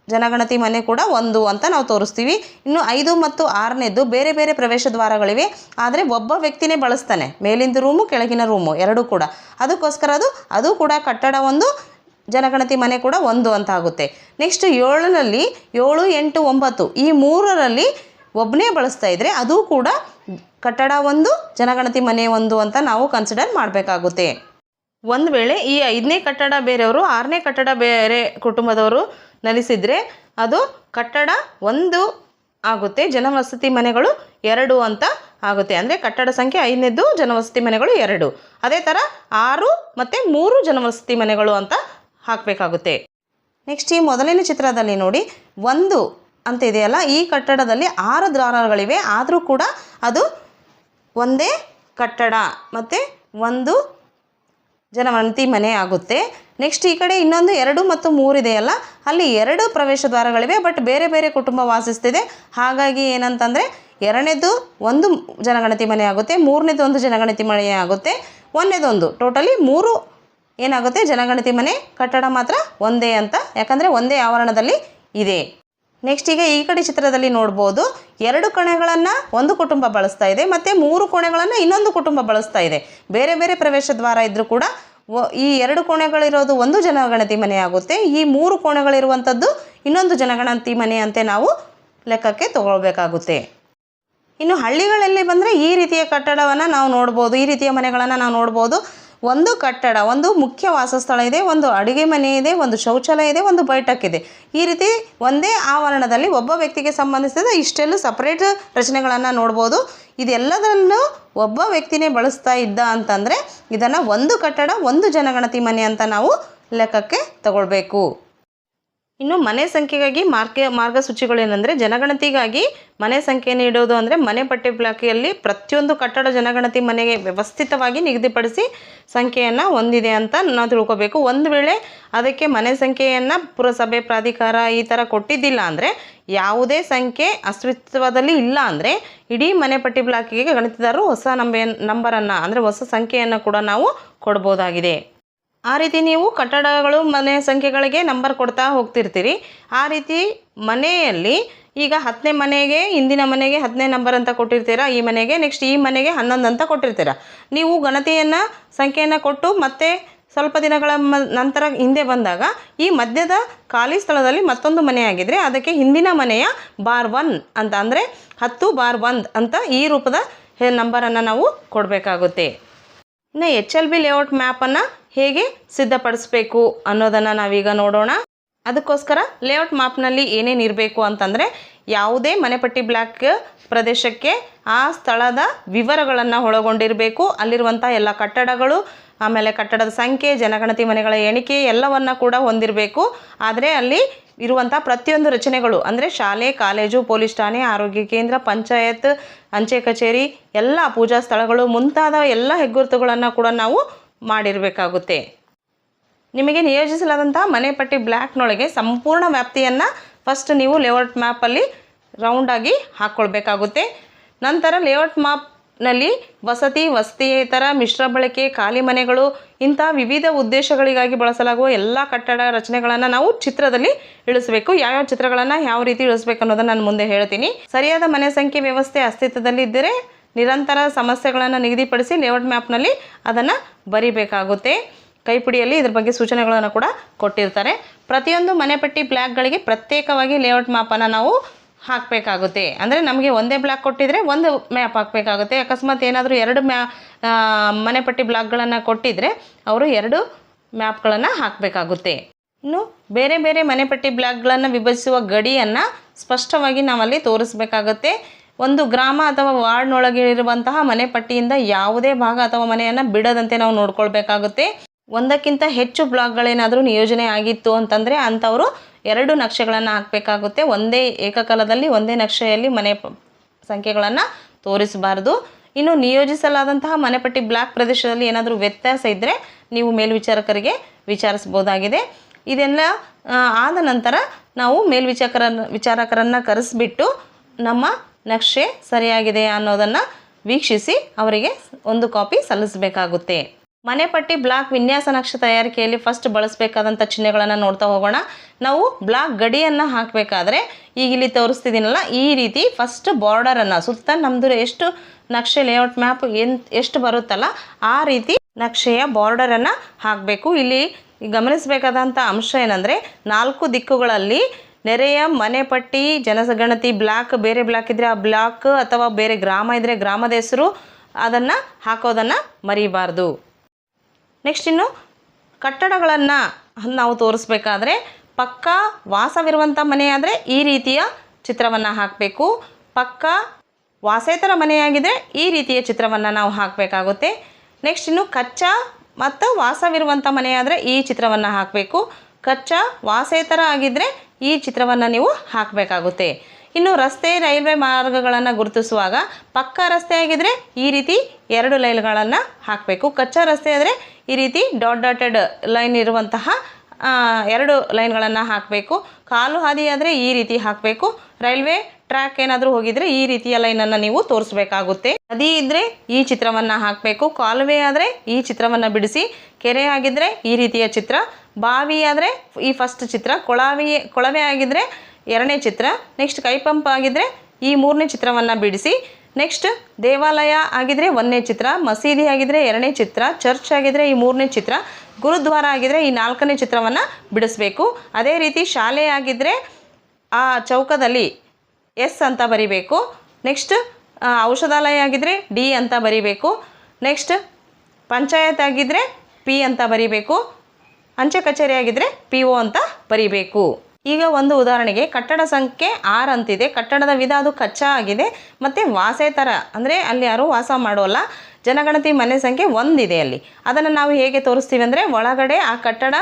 ಜನಗಣತಿ ಮನೆ ಕೂಡ 1 ಅಂತ ನಾವು ತೋರಿಸ್ತೀವಿ. ಇನ್ನು 5 ಮತ್ತು 6ನೇದು ಬೇರೆ ಬೇರೆ ಪ್ರವೇಶ ದ್ವಾರಗಳಿವೆ, ಆದರೆ ಒಬ್ಬ ವ್ಯಕ್ತಿನೇ ಬಳಸ್ತಾನೆ, ಮೇಲಿಂದ ರೂಮು ಕೆಳಗಿನ ರೂಮು ಎರಡೂ ಕೂಡ. ಅದಕ್ಕೋಸ್ಕರ ಅದು ಕೂಡ ಕಟ್ಟಡ 1, ಜನಗಣತಿ ಮನೆ ಕೂಡ 1 ಅಂತ ಆಗುತ್ತೆ. ನೆಕ್ಸ್ಟ್ 7ನಲ್ಲಿ 7, 8, 9 ಈ 3ರಲ್ಲಿ ಒಬ್ಬನೇ ಬಳಸ್ತಾ ಇದ್ದರೆ ಅದು ಕೂಡ ಕಟ್ಟಡ 1, ಜನಗಣತಿ ಮನೆ 1 ಅಂತ ನಾವು ಕನ್ಸಿಡರ್ ಮಾಡಬೇಕಾಗುತ್ತೆ. ಒಂದು ವೇಳೆ ಈ 5ನೇ ಕಟ್ಟಡ ಬೇರೆಯವರು, 6ನೇ ಕಟ್ಟಡ ಬೇರೆ ಕುಟುಂಬದವರು ನೆಲೆಸಿದರೆ ಅದು ಕಟ್ಟಡ 1 ಆಗುತ್ತೆ, ಜನವಸತಿ ಮನೆಗಳು 2 ಅಂತ ಆಗುತ್ತೆ. ಅಂದರೆ ಕಟ್ಟಡ ಸಂಖ್ಯೆ 5ನೇದು, ಜನವಸತಿ ಮನೆಗಳು 2. ಅದೇ ಥರ 6 ಮತ್ತು 3 ಜನವಸತಿ ಮನೆಗಳು ಅಂತ ಹಾಕಬೇಕಾಗುತ್ತೆ. ನೆಕ್ಸ್ಟ್ ಈ ಮೊದಲನೇ ಚಿತ್ರದಲ್ಲಿ ನೋಡಿ 1 ಅಂತ ಇದೆಯಲ್ಲ, ಈ ಕಟ್ಟಡದಲ್ಲಿ 6 ದ್ವಾರಗಳಿವೆ, ಆದರೂ ಕೂಡ ಅದು ಒಂದೇ ಕಟ್ಟಡ ಮತ್ತು 1 ಜನಗಣತಿ ಮನೆ ಆಗುತ್ತೆ. ನೆಕ್ಸ್ಟ್ ಈ ಕಡೆ ಇನ್ನೊಂದು 2 ಮತ್ತು 3 ಇದೆಯಲ್ಲ, ಅಲ್ಲಿ 2 ಪ್ರವೇಶ ದ್ವಾರಗಳಿವೆ, ಬಟ್ ಬೇರೆ ಬೇರೆ ಕುಟುಂಬ ವಾಸಿಸ್ತಿದೆ. ಹಾಗಾಗಿ ಏನಂತಂದರೆ 2ನೇದು 1 ಜನಗಣತಿ ಮನೆ ಆಗುತ್ತೆ, 3ನೇದು 1 ಜನಗಣತಿ ಮನೆ ಆಗುತ್ತೆ, 1ನೇದೊಂದು, ಟೋಟಲಿ 3 ಏನಾಗುತ್ತೆ ಜನಗಣತಿ ಮನೆ. ಕಟ್ಟಡ ಮಾತ್ರ ಒಂದೇ ಅಂತ, ಯಾಕಂದರೆ ಒಂದೇ ಆವರಣದಲ್ಲಿ ಇದೆ. ನೆಕ್ಸ್ಟ್ ಈಗ ಈ ಕಡೆ ಚಿತ್ರದಲ್ಲಿ ನೋಡ್ಬೋದು, 2 ಕೋಣೆಗಳನ್ನು ಒಂದು ಕುಟುಂಬ ಬಳಸ್ತಾ ಇದೆ ಮತ್ತು 3 ಕೋಣೆಗಳನ್ನು ಇನ್ನೊಂದು ಕುಟುಂಬ ಬಳಸ್ತಾ ಇದೆ. ಬೇರೆ ಬೇರೆ ಪ್ರವೇಶ ದ್ವಾರ ಇದ್ದರೂ ಕೂಡ ಈ 2 ಕೋಣೆಗಳಿರೋದು 1 ಜನಗಣತಿ ಮನೆ ಆಗುತ್ತೆ, ಈ 3 ಕೋಣೆಗಳಿರುವಂಥದ್ದು ಇನ್ನೊಂದು ಜನಗಣತಿ ಮನೆ ಅಂತ ನಾವು ಲೆಕ್ಕಕ್ಕೆ ತಗೊಳ್ಬೇಕಾಗುತ್ತೆ. ಇನ್ನು ಹಳ್ಳಿಗಳಲ್ಲಿ ಬಂದರೆ ಈ ರೀತಿಯ ಕಟ್ಟಡವನ್ನು ನಾವು ನೋಡ್ಬೋದು, ಈ ರೀತಿಯ ಮನೆಗಳನ್ನು ನಾವು ನೋಡ್ಬೋದು. ಒಂದು ಕಟ್ಟಡ, ಒಂದು ಮುಖ್ಯ ವಾಸಸ್ಥಳ ಇದೆ, ಒಂದು ಅಡುಗೆ ಮನೆ ಇದೆ, ಒಂದು ಶೌಚಾಲಯ ಇದೆ, ಒಂದು ಬೈಠಕ್ಕಿದೆ. ಈ ರೀತಿ ಒಂದೇ ಆವರಣದಲ್ಲಿ ಒಬ್ಬ ವ್ಯಕ್ತಿಗೆ ಸಂಬಂಧಿಸಿದ ಇಷ್ಟೆಲ್ಲ ಸಪ್ರೇಟ್ ರಚನೆಗಳನ್ನು ನೋಡ್ಬೋದು. ಇದೆಲ್ಲದನ್ನು ಒಬ್ಬ ವ್ಯಕ್ತಿನೇ ಬಳಸ್ತಾ ಇದ್ದ ಅಂತಂದರೆ ಇದನ್ನು ಒಂದು ಕಟ್ಟಡ, ಒಂದು ಜನಗಣತಿ ಮನೆ ಅಂತ ನಾವು ಲೆಕ್ಕಕ್ಕೆ ತಗೊಳ್ಬೇಕು. ಇನ್ನು ಮನೆ ಸಂಖ್ಯೆಗಾಗಿ ಮಾರ್ಗಸೂಚಿಗಳೇನೆಂದರೆ, ಜನಗಣತಿಗಾಗಿ ಮನೆ ಸಂಖ್ಯೆಯನ್ನು ಇಡೋದು ಅಂದರೆ ಮನೆ ಪಟ್ಟಿ ಬ್ಲಾಕಿಯಲ್ಲಿ ಪ್ರತಿಯೊಂದು ಕಟ್ಟಡ ಜನಗಣತಿ ಮನೆಗೆ ವ್ಯವಸ್ಥಿತವಾಗಿ ನಿಗದಿಪಡಿಸಿ ಸಂಖ್ಯೆಯನ್ನು ಹೊಂದಿದೆ ಅಂತ ನಾವು ತಿಳ್ಕೋಬೇಕು. ಒಂದು ವೇಳೆ ಅದಕ್ಕೆ ಮನೆ ಸಂಖ್ಯೆಯನ್ನು ಪುರಸಭೆ, ಪ್ರಾಧಿಕಾರ ಈ ಥರ ಕೊಟ್ಟಿದ್ದಿಲ್ಲ ಅಂದರೆ, ಯಾವುದೇ ಸಂಖ್ಯೆ ಅಸ್ತಿತ್ವದಲ್ಲಿ ಇಲ್ಲ ಅಂದರೆ ಇಡೀ ಮನೆ ಪಟ್ಟಿ ಬ್ಲಾಕಿಗೆ ಗಣಿತದಾರರು ಹೊಸ ನಂಬರನ್ನು ಅಂದರೆ ಹೊಸ ಸಂಖ್ಯೆಯನ್ನು ಕೂಡ ನಾವು ಕೊಡ್ಬೋದಾಗಿದೆ. ಆ ರೀತಿ ನೀವು ಕಟ್ಟಡಗಳು, ಮನೆ ಸಂಖ್ಯೆಗಳಿಗೆ ನಂಬರ್ ಕೊಡ್ತಾ ಹೋಗ್ತಿರ್ತೀರಿ. ಆ ರೀತಿ ಮನೆಯಲ್ಲಿ ಈಗ 10ನೇ ಮನೆಗೆ, ಹಿಂದಿನ ಮನೆಗೆ 10ನೇ ನಂಬರ್ ಅಂತ ಕೊಟ್ಟಿರ್ತೀರ, ಈ ಮನೆಗೆ ನೆಕ್ಸ್ಟ್ ಈ ಮನೆಗೆ 11 ಅಂತ ಕೊಟ್ಟಿರ್ತೀರ. ನೀವು ಗಣತಿಯನ್ನು ಸಂಖ್ಯೆಯನ್ನು ಕೊಟ್ಟು ಮತ್ತೆ ಸ್ವಲ್ಪ ದಿನಗಳ ನಂತರ ಹಿಂದೆ ಬಂದಾಗ ಈ ಮಧ್ಯದ ಖಾಲಿ ಸ್ಥಳದಲ್ಲಿ ಮತ್ತೊಂದು ಮನೆ ಆಗಿದ್ದರೆ ಅದಕ್ಕೆ ಹಿಂದಿನ ಮನೆಯ ಬಾರ್ 1 ಅಂತ ಅಂದರೆ 10/1 ಅಂತ ಈ ರೂಪದ ನಂಬರನ್ನು ನಾವು ಕೊಡಬೇಕಾಗುತ್ತೆ. ಇನ್ನು HLB ಲೇಔಟ್ ಮ್ಯಾಪನ್ನು ಹೇಗೆ ಸಿದ್ಧಪಡಿಸಬೇಕು ಅನ್ನೋದನ್ನು ನಾವೀಗ ನೋಡೋಣ. ಅದಕ್ಕೋಸ್ಕರ ಲೇಔಟ್ ಮ್ಯಾಪ್ನಲ್ಲಿ ಏನೇನು ಇರಬೇಕು ಅಂತಂದರೆ, ಯಾವುದೇ ಮನೆಪಟ್ಟಿ ಬ್ಲಾಕ್ ಪ್ರದೇಶಕ್ಕೆ ಆ ಸ್ಥಳದ ವಿವರಗಳನ್ನು ಒಳಗೊಂಡಿರಬೇಕು. ಅಲ್ಲಿರುವಂಥ ಎಲ್ಲ ಕಟ್ಟಡಗಳು, ಆಮೇಲೆ ಕಟ್ಟಡದ ಸಂಖ್ಯೆ, ಜನಗಣತಿ ಮನೆಗಳ ಎಣಿಕೆ ಎಲ್ಲವನ್ನು ಕೂಡ ಹೊಂದಿರಬೇಕು. ಆದರೆ ಅಲ್ಲಿ ಇರುವಂಥ ಪ್ರತಿಯೊಂದು ರಚನೆಗಳು ಅಂದರೆ ಶಾಲೆ, ಕಾಲೇಜು, ಪೊಲೀಸ್ ಠಾಣೆ, ಆರೋಗ್ಯ ಕೇಂದ್ರ, ಪಂಚಾಯತ್, ಅಂಚೆ ಕಚೇರಿ, ಎಲ್ಲ ಪೂಜಾ ಸ್ಥಳಗಳು ಮುಂತಾದ ಎಲ್ಲ ಹೆಗ್ಗುರುತುಗಳನ್ನು ಕೂಡ ನಾವು ಮಾಡಿರಬೇಕಾಗುತ್ತೆ. ನಿಮಗೆ ನಿಯೋಜಿಸಲಾದಂತಹ ಮನೆ ಪಟ್ಟಿ ಬ್ಲಾಕ್ನೊಳಗೆ ಸಂಪೂರ್ಣ ವ್ಯಾಪ್ತಿಯನ್ನು ಫಸ್ಟ್ ನೀವು ಲೇಔಟ್ ಮ್ಯಾಪಲ್ಲಿ ರೌಂಡಾಗಿ ಹಾಕ್ಕೊಳ್ಬೇಕಾಗುತ್ತೆ. ನಂತರ ಲೇಔಟ್ ಮ್ಯಾಪ್ನಲ್ಲಿ ವಸತಿಯೇತರ, ಮಿಶ್ರ ಬಳಕೆ, ಖಾಲಿ ಮನೆಗಳು ಇಂಥ ವಿವಿಧ ಉದ್ದೇಶಗಳಿಗಾಗಿ ಬಳಸಲಾಗುವ ಎಲ್ಲ ಕಟ್ಟಡ ರಚನೆಗಳನ್ನು ನಾವು ಚಿತ್ರದಲ್ಲಿ ಇಳಿಸಬೇಕು. ಯಾವ್ಯಾವ ಚಿತ್ರಗಳನ್ನು ಯಾವ ರೀತಿ ಇಳಿಸ್ಬೇಕು ಅನ್ನೋದನ್ನು ನಾನು ಮುಂದೆ ಹೇಳ್ತೀನಿ. ಸರಿಯಾದ ಮನೆ ಸಂಖ್ಯೆ ವ್ಯವಸ್ಥೆ ಅಸ್ತಿತ್ವದಲ್ಲಿದ್ದರೆ ನಿರಂತರ ಸಮಸ್ಯೆಗಳನ್ನು ನಿಗದಿಪಡಿಸಿ ಲೇಔಟ್ ಮ್ಯಾಪ್ನಲ್ಲಿ ಅದನ್ನು ಬರಿಬೇಕಾಗುತ್ತೆ. ಕೈಪಿಡಿಯಲ್ಲಿ ಇದ್ರ ಬಗ್ಗೆ ಸೂಚನೆಗಳನ್ನು ಕೂಡ ಕೊಟ್ಟಿರ್ತಾರೆ. ಪ್ರತಿಯೊಂದು ಮನೆಪಟ್ಟಿ ಬ್ಲಾಕ್ಗಳಿಗೆ ಪ್ರತ್ಯೇಕವಾಗಿ ಲೇಔಟ್ ಮ್ಯಾಪನ್ನು ನಾವು ಹಾಕಬೇಕಾಗುತ್ತೆ. ಅಂದರೆ ನಮಗೆ ಒಂದೇ ಬ್ಲಾಕ್ ಕೊಟ್ಟಿದ್ರೆ ಒಂದು ಮ್ಯಾಪ್ ಹಾಕಬೇಕಾಗುತ್ತೆ. ಅಕಸ್ಮಾತ್ ಏನಾದರೂ 2 ಮನೆಪಟ್ಟಿ ಬ್ಲಾಕ್ಗಳನ್ನು ಕೊಟ್ಟಿದ್ದರೆ ಅವರು 2 ಮ್ಯಾಪ್ಗಳನ್ನು ಹಾಕಬೇಕಾಗುತ್ತೆ. ಇನ್ನು ಬೇರೆ ಬೇರೆ ಮನೆಪಟ್ಟಿ ಬ್ಲಾಕ್ಗಳನ್ನು ವಿಭಜಿಸುವ ಗಡಿಯನ್ನು ಸ್ಪಷ್ಟವಾಗಿ ನಾವಲ್ಲಿ ತೋರಿಸಬೇಕಾಗುತ್ತೆ. ಒಂದು ಗ್ರಾಮ ಅಥವಾ ವಾರ್ಡ್ನೊಳಗೆ ಇರುವಂತಹ ಮನೆಪಟ್ಟಿಯಿಂದ ಯಾವುದೇ ಭಾಗ ಅಥವಾ ಮನೆಯನ್ನು ಬಿಡದಂತೆ ನಾವು ನೋಡ್ಕೊಳ್ಬೇಕಾಗುತ್ತೆ. ಒಂದಕ್ಕಿಂತ ಹೆಚ್ಚು ಬ್ಲಾಕ್ಗಳೇನಾದರೂ ನಿಯೋಜನೆ ಆಗಿತ್ತು ಅಂತಂದರೆ ಅಂಥವರು 2 ನಕ್ಷೆಗಳನ್ನು ಹಾಕಬೇಕಾಗುತ್ತೆ. ಒಂದೇ ಏಕಕಾಲದಲ್ಲಿ ಒಂದೇ ನಕ್ಷೆಯಲ್ಲಿ ಮನೆ ಸಂಖ್ಯೆಗಳನ್ನು ತೋರಿಸಬಾರ್ದು. ಇನ್ನು ನಿಯೋಜಿಸಲಾದಂತಹ ಮನೆಪಟ್ಟಿ ಬ್ಲಾಕ್ ಪ್ರದೇಶದಲ್ಲಿ ಏನಾದರೂ ವ್ಯತ್ಯಾಸ ಇದ್ದರೆ ನೀವು ಮೇಲ್ವಿಚಾರಕರಿಗೆ ವಿಚಾರಿಸ್ಬೋದಾಗಿದೆ. ಇದೆಲ್ಲ ಆದ ನಂತರ ನಾವು ವಿಚಾರಕರನ್ನು ಕರೆಸಿಬಿಟ್ಟು ನಮ್ಮ ನಕ್ಷೆ ಸರಿಯಾಗಿದೆ ಅನ್ನೋದನ್ನು ವೀಕ್ಷಿಸಿ ಅವರಿಗೆ ಒಂದು ಕಾಪಿ ಸಲ್ಲಿಸಬೇಕಾಗುತ್ತೆ. ಮನೆಪಟ್ಟಿ ಬ್ಲಾಕ್ ವಿನ್ಯಾಸ ನಕ್ಷೆ ತಯಾರಿಕೆಯಲ್ಲಿ ಫಸ್ಟ್ ಬಳಸಬೇಕಾದಂಥ ಚಿಹ್ನೆಗಳನ್ನು ನೋಡ್ತಾ ಹೋಗೋಣ. ನಾವು ಬ್ಲಾಕ್ ಗಡಿಯನ್ನು ಹಾಕಬೇಕಾದ್ರೆ ಈಗ ಇಲ್ಲಿ ತೋರಿಸ್ತಿದ್ದೀನಲ್ಲ, ಈ ರೀತಿ ಫಸ್ಟ್ ಬಾರ್ಡರನ್ನು ಸುತ್ತ ನಮ್ಮದು ಎಷ್ಟು ನಕ್ಷೆ ಲೇಔಟ್ ಮ್ಯಾಪ್ ಎಷ್ಟು ಬರುತ್ತಲ್ಲ ಆ ರೀತಿ ನಕ್ಷೆಯ ಬಾರ್ಡರನ್ನು ಹಾಕಬೇಕು. ಇಲ್ಲಿ ಗಮನಿಸಬೇಕಾದಂಥ ಅಂಶ ಏನಂದರೆ 4 ದಿಕ್ಕುಗಳಲ್ಲಿ ನೆರೆಯ ಮನೆಪಟ್ಟಿ, ಜನಗಣತಿ ಬ್ಲಾಕ್, ಬೇರೆ ಬ್ಲಾಕ್ ಇದ್ದರೆ ಆ ಬ್ಲಾಕ್ ಅಥವಾ ಬೇರೆ ಗ್ರಾಮ ಇದ್ದರೆ ಗ್ರಾಮದ ಹೆಸರು ಅದನ್ನು ಹಾಕೋದನ್ನು ಮರಿಬಾರ್ದು. ನೆಕ್ಸ್ಟ್ ಇನ್ನು ಕಟ್ಟಡಗಳನ್ನು ನಾವು ತೋರಿಸ್ಬೇಕಾದ್ರೆ ಪಕ್ಕಾ ವಾಸವಿರುವಂಥ ಮನೆಯಾದರೆ ಈ ರೀತಿಯ ಚಿತ್ರವನ್ನು ಹಾಕಬೇಕು. ಪಕ್ಕಾ ವಾಸೇತರ ಮನೆಯಾಗಿದ್ದರೆ ಈ ರೀತಿಯ ಚಿತ್ರವನ್ನು ನಾವು ಹಾಕಬೇಕಾಗುತ್ತೆ. ನೆಕ್ಸ್ಟ್ ಇನ್ನು ಕಚ್ಚಾ ಮತ್ತು ವಾಸವಿರುವಂಥ ಮನೆಯಾದರೆ ಈ ಚಿತ್ರವನ್ನು ಹಾಕಬೇಕು. ಕಚ್ಚಾ ವಾಸೇತರ ಆಗಿದ್ದರೆ ಈ ಚಿತ್ರವನ್ನು ನೀವು ಹಾಕಬೇಕಾಗುತ್ತೆ. ಇನ್ನು ರಸ್ತೆ, ರೈಲ್ವೆ ಮಾರ್ಗಗಳನ್ನು ಗುರುತಿಸುವಾಗ ಪಕ್ಕಾ ರಸ್ತೆ ಆಗಿದ್ದರೆ ಈ ರೀತಿ 2 ಲೈನ್ಗಳನ್ನು ಹಾಕಬೇಕು. ಕಚ್ಚಾ ರಸ್ತೆ ಆದರೆ ಈ ರೀತಿ ಡಾಟೆಡ್ ಲೈನ್ ಇರುವಂತಹ 2 ಲೈನ್ಗಳನ್ನು ಹಾಕಬೇಕು. ಕಾಲು ಹಾದಿ ಆದರೆ ಈ ರೀತಿ ಹಾಕಬೇಕು. ರೈಲ್ವೆ ಟ್ರ್ಯಾಕ್ ಏನಾದರೂ ಹೋಗಿದರೆ ಈ ರೀತಿಯ ಲೈನನ್ನು ನೀವು ತೋರಿಸಬೇಕಾಗುತ್ತೆ. ನದಿ ಇದ್ದರೆ ಈ ಚಿತ್ರವನ್ನು ಹಾಕಬೇಕು. ಕಾಲುವೆ ಆದರೆ ಈ ಚಿತ್ರವನ್ನು ಬಿಡಿಸಿ. ಕೆರೆ ಆಗಿದ್ದರೆ ಈ ರೀತಿಯ ಚಿತ್ರ. ಬಾವಿ ಆದರೆ ಈ ಫಸ್ಟ್ ಚಿತ್ರ. ಕೊಳವೆ ಆಗಿದ್ದರೆ 2ನೇ ಚಿತ್ರ. ನೆಕ್ಸ್ಟ್ ಕೈಪಂಪ್ ಆಗಿದ್ದರೆ ಈ 3ನೇ ಚಿತ್ರವನ್ನು ಬಿಡಿಸಿ. ನೆಕ್ಸ್ಟ್ ದೇವಾಲಯ ಆಗಿದ್ದರೆ 1ನೇ ಚಿತ್ರ. ಮಸೀದಿ ಆಗಿದ್ದರೆ 2ನೇ ಚಿತ್ರ. ಚರ್ಚ್ ಆಗಿದ್ದರೆ ಈ 3ನೇ ಚಿತ್ರ. ಗುರುದ್ವಾರ ಆಗಿದ್ದರೆ ಈ 4ನೇ ಚಿತ್ರವನ್ನು ಬಿಡಿಸಬೇಕು. ಅದೇ ರೀತಿ ಶಾಲೆ ಆಗಿದ್ದರೆ ಆ ಚೌಕದಲ್ಲಿ ಎಸ್ ಅಂತ ಬರಿಬೇಕು. ನೆಕ್ಸ್ಟ್ ಔಷಧಾಲಯ ಆಗಿದ್ದರೆ ಡಿ ಅಂತ ಬರಿಬೇಕು. ನೆಕ್ಸ್ಟ್ ಪಂಚಾಯತ್ ಆಗಿದ್ದರೆ ಪಿ ಅಂತ ಬರೀಬೇಕು, ಅಂಚೆ ಕಚೇರಿ ಆಗಿದ್ದರೆ ಪಿ ಒ ಅಂತ ಬರೀಬೇಕು. ಈಗ ಒಂದು ಉದಾಹರಣೆಗೆ ಕಟ್ಟಡ ಸಂಖ್ಯೆ 6 ಅಂತಿದೆ. ಕಟ್ಟಡದ ವಿಧ ಅದು ಕಚ್ಚಾ ಆಗಿದೆ ಮತ್ತು ವಾಸೇತರ ಅಂದರೆ ಅಲ್ಲಿ ಯಾರೂ ವಾಸ ಮಾಡೋಲ್ಲ. ಜನಗಣತಿ ಮನೆ ಸಂಖ್ಯೆ 1 ಇದೆ ಅಲ್ಲಿ. ಅದನ್ನು ನಾವು ಹೇಗೆ ತೋರಿಸ್ತೀವಿ ಅಂದರೆ ಒಳಗಡೆ ಆ ಕಟ್ಟಡ